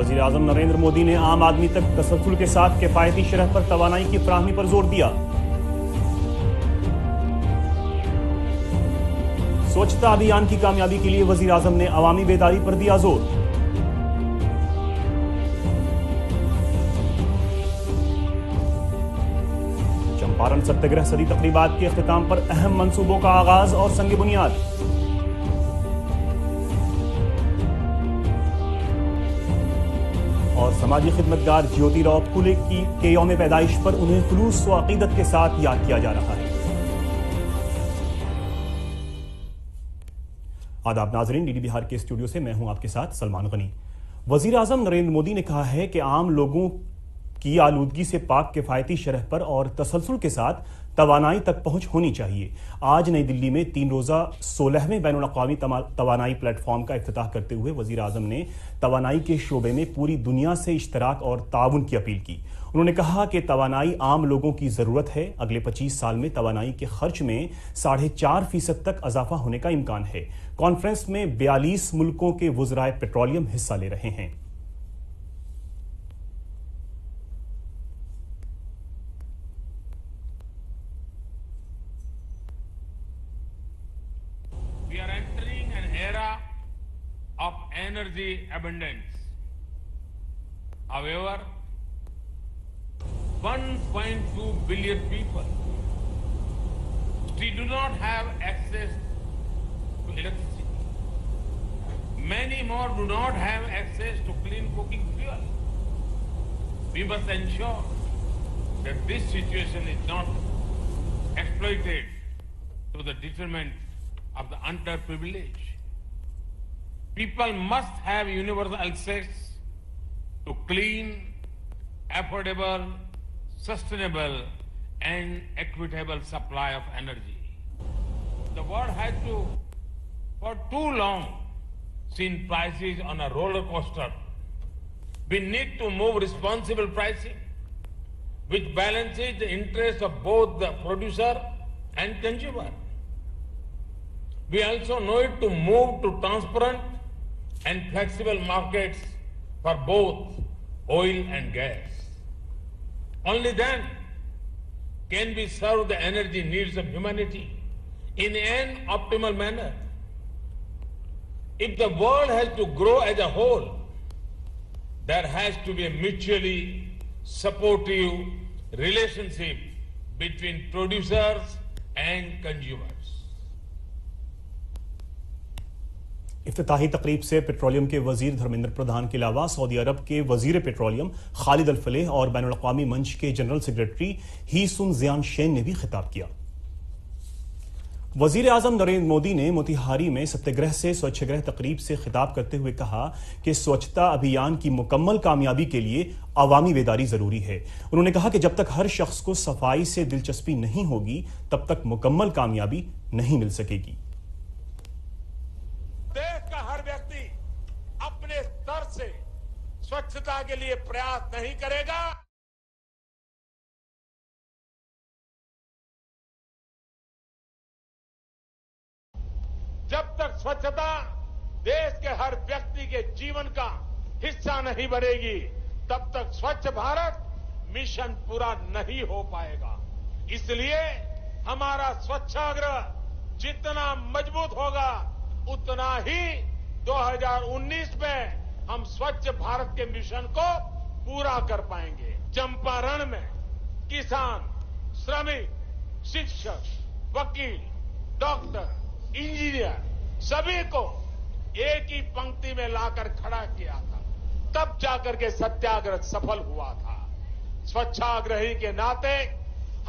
वज़ीर-ए-आज़म नरेंद्र मोदी ने आम आदमी तक तसल्सल के साथ किफायती शरह पर तवानाई की फराहमी पर जोर दिया। स्वच्छता अभियान की कामयाबी के लिए वज़ीर-ए-आज़म ने अवामी बेदारी पर दिया जोर। चंपारण सत्याग्रह सदी तकरीबात के अख्तिताम पर अहम मंसूबों का आगाज और संग बुनियाद। और समाजी खिदमतगार ज्योतिराव फूले के यौम पैदाइश पर उन्हें खुलूस व अकीदत के साथ याद किया जा रहा है। आदाब नाजरीन, डीडी बिहार के स्टूडियो से मैं हूं आपके साथ सलमान गनी। वजीर आजम नरेंद्र मोदी ने कहा है कि आम लोगों की आलूदगी से पाक किफायती शरह पर और तसलसल के साथ तवानाई तक पहुंच होनी चाहिए। आज नई दिल्ली में 3 रोजा 16वें बैनुल अक़वामी तवानाई प्लेटफॉर्म का इफ्तिताह करते हुए वज़ीर आज़म ने तवानाई के शोबे में पूरी दुनिया से इश्तराक और ताउन की अपील की। उन्होंने कहा कि तवानाई आम लोगों की ज़रूरत है। अगले 25 साल में तवानाई के खर्च में 4.5% तक इजाफा होने का इम्कान है। कॉन्फ्रेंस में 42 मुल्कों के वज़राए पेट्रोलियम हिस्सा ले रहे हैं। We are entering an era of energy abundance. However, 1.2 billion people still do not have access to electricity. Many more do not have access to clean cooking fuel. We must ensure that this situation is not exploited to the detriment of the underprivileged. People must have universal access to clean, affordable, sustainable and equitable supply of energy. The world has for too long seen prices on a roller coaster. We need to move responsible pricing, which balances the interests of both the producer and consumer. We also need to move to transparent and flexible markets for both oil and gas. Only then can we serve the energy needs of humanity in an optimal manner. If the world has to grow as a whole, there has to be a mutually supportive relationship between producers and consumers. इफ्तिताही तकरीब से petroleum के वजीर धर्मेंद्र प्रधान के अलावा Saudi अरब के वजीर petroleum Khalid अल फलेह और बैनुल अक़वामी मंच के जनरल सेक्रेटरी हीसुन जियान शेन ने भी खिताब किया। वजीर आजम नरेंद्र मोदी ने मोतिहारी में सत्याग्रह से स्वच्छग्रह तकरीब से खिताब करते हुए कहा कि स्वच्छता अभियान की मुकम्मल कामयाबी के लिए अवामी बेदारी जरूरी है। उन्होंने कहा कि जब तक हर शख्स को सफाई से दिलचस्पी नहीं होगी तब तक मुकम्मल कामयाबी नहीं मिल सकेगी। देश का हर व्यक्ति अपने स्तर से स्वच्छता के लिए प्रयास नहीं करेगा, जब तक स्वच्छता देश के हर व्यक्ति के जीवन का हिस्सा नहीं बनेगी, तब तक स्वच्छ भारत मिशन पूरा नहीं हो पाएगा। इसलिए हमारा स्वच्छाग्रह जितना मजबूत होगा उतना ही 2019 में हम स्वच्छ भारत के मिशन को पूरा कर पाएंगे। चंपारण में किसान, श्रमिक, शिक्षक, वकील, डॉक्टर, इंजीनियर सभी को एक ही पंक्ति में लाकर खड़ा किया था, तब जाकर के सत्याग्रह सफल हुआ था। स्वच्छाग्रही के नाते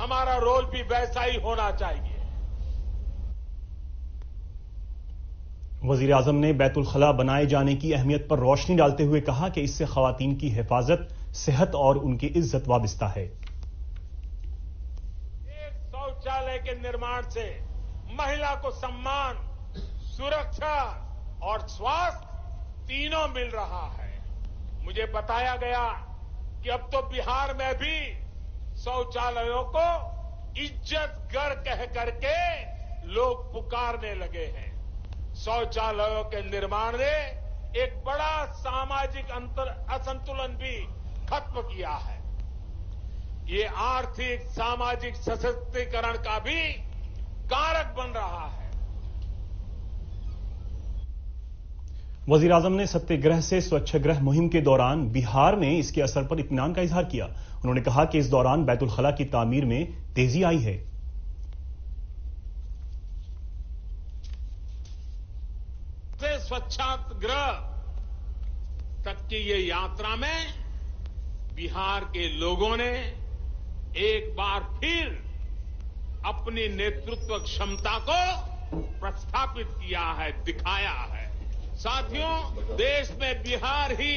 हमारा रोल भी वैसा ही होना चाहिए। वजीर आजम ने बैतुल खला बनाए जाने की अहमियत पर रोशनी डालते हुए कहा कि इससे खवातीन की हिफाजत, सेहत और उनकी इज्जत वाबिस्ता है। एक शौचालय के निर्माण से महिला को सम्मान, सुरक्षा और स्वास्थ्य तीनों मिल रहा है। मुझे बताया गया कि अब तो बिहार में भी शौचालयों को इज्जत घर कह करके लोग पुकारने लगे हैं। शौचालयों के निर्माण ने एक बड़ा सामाजिक असंतुलन भी खत्म किया है। ये आर्थिक सामाजिक सशक्तिकरण का भी कारक बन रहा है। वजीर आजम ने सत्याग्रह से स्वच्छग्रह मुहिम के दौरान बिहार में इसके असर पर इत्मीनान का इजहार किया। उन्होंने कहा कि इस दौरान बैतुल खला की तामीर में तेजी आई है। स्वच्छाग्रह तक की ये यात्रा में बिहार के लोगों ने एक बार फिर अपनी नेतृत्व क्षमता को प्रस्थापित किया है, दिखाया है। साथियों, देश में बिहार ही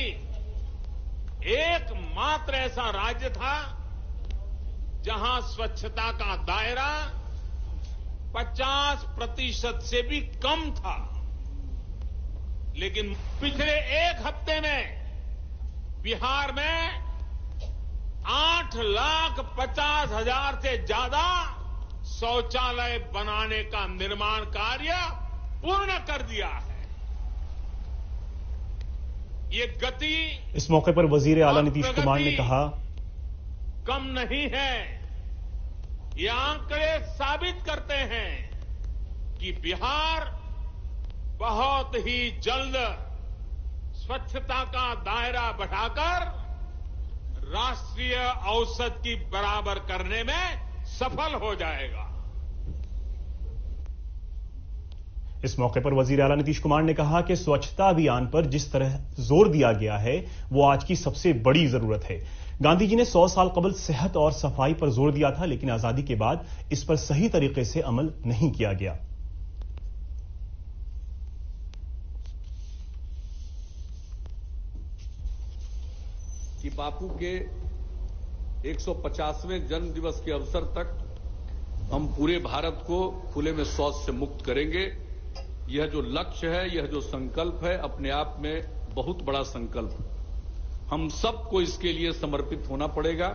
एकमात्र ऐसा राज्य था जहां स्वच्छता का दायरा 50% से भी कम था। लेकिन पिछले एक हफ्ते में बिहार में 8,50,000 से ज्यादा शौचालय बनाने का निर्माण कार्य पूर्ण कर दिया है। ये गति इस मौके पर वजीर आला नीतीश कुमार ने कहा, कम नहीं है। ये आंकड़े साबित करते हैं कि बिहार बहुत ही जल्द स्वच्छता का दायरा बढ़ाकर राष्ट्रीय औसत की बराबर करने में सफल हो जाएगा। इस मौके पर वजीर आला नीतीश कुमार ने कहा कि स्वच्छता अभियान पर जिस तरह जोर दिया गया है वो आज की सबसे बड़ी जरूरत है। गांधी जी ने 100 साल कबल सेहत और सफाई पर जोर दिया था, लेकिन आजादी के बाद इस पर सही तरीके से अमल नहीं किया गया। कि बापू के 150वें जन्म दिवस के अवसर तक हम पूरे भारत को खुले में शौच से मुक्त करेंगे। यह जो लक्ष्य है, यह जो संकल्प है, अपने आप में बहुत बड़ा संकल्प। हम सबको इसके लिए समर्पित होना पड़ेगा।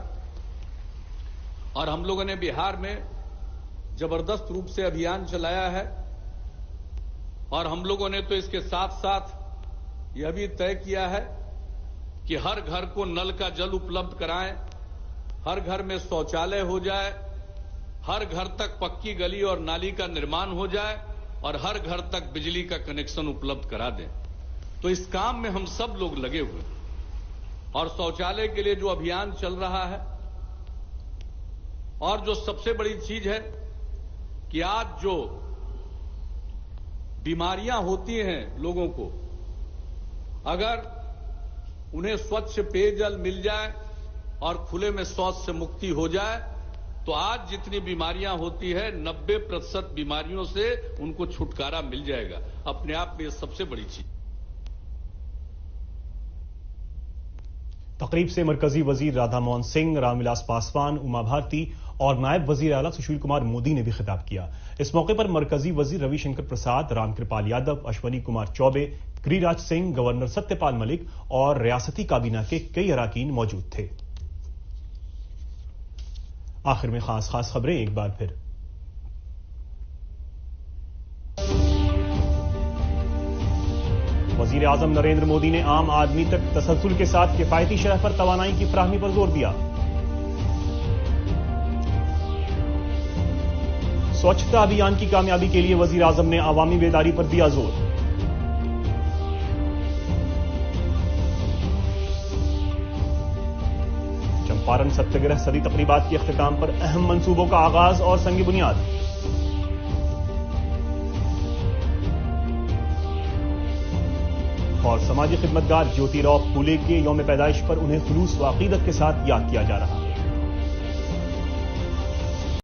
और हम लोगों ने बिहार में जबरदस्त रूप से अभियान चलाया है। और हम लोगों ने तो इसके साथ साथ यह भी तय किया है कि हर घर को नल का जल उपलब्ध कराएं, हर घर में शौचालय हो जाए, हर घर तक पक्की गली और नाली का निर्माण हो जाए और हर घर तक बिजली का कनेक्शन उपलब्ध करा दें। तो इस काम में हम सब लोग लगे हुए हैं। और शौचालय के लिए जो अभियान चल रहा है, और जो सबसे बड़ी चीज है कि आज जो बीमारियां होती हैं लोगों को, अगर उन्हें स्वच्छ पेयजल मिल जाए और खुले में शौच से मुक्ति हो जाए तो आज जितनी बीमारियां होती है 90% बीमारियों से उनको छुटकारा मिल जाएगा। अपने आप में यह सबसे बड़ी चीज। तकरीब से मरकजी वजीर राधा मोहन सिंह, रामविलास पासवान, उमा भारती और नायब वजीर आला सुशील कुमार मोदी ने भी खिताब किया। इस मौके पर मरकजी वजीर रविशंकर प्रसाद, रामकृपाल यादव, अश्वनी कुमार चौबे, गिरिराज सिंह, गवर्नर सत्यपाल मलिक और रियासती काबीना के कई अराकीन मौजूद थे। आखिर में खास खबरें एक बार फिर। वजीर आजम नरेंद्र मोदी ने आम आदमी तक तसलसल के साथ किफायती शरह पर तवानाई की फराहमी पर जोर दिया। स्वच्छता अभियान की कामयाबी के लिए वजीर आजम ने अवामी बेदारी पर दिया जोर। चंपारण सत्याग्रह सदी तकरीबात के अख्तिताम पर अहम मंसूबों का आगाज और संग बुनियाद। और समाजी खिदमतगार ज्योतिराव फूले के यौम पैदाइश पर उन्हें खुलूस व अकीदत के साथ याद किया जा रहा है।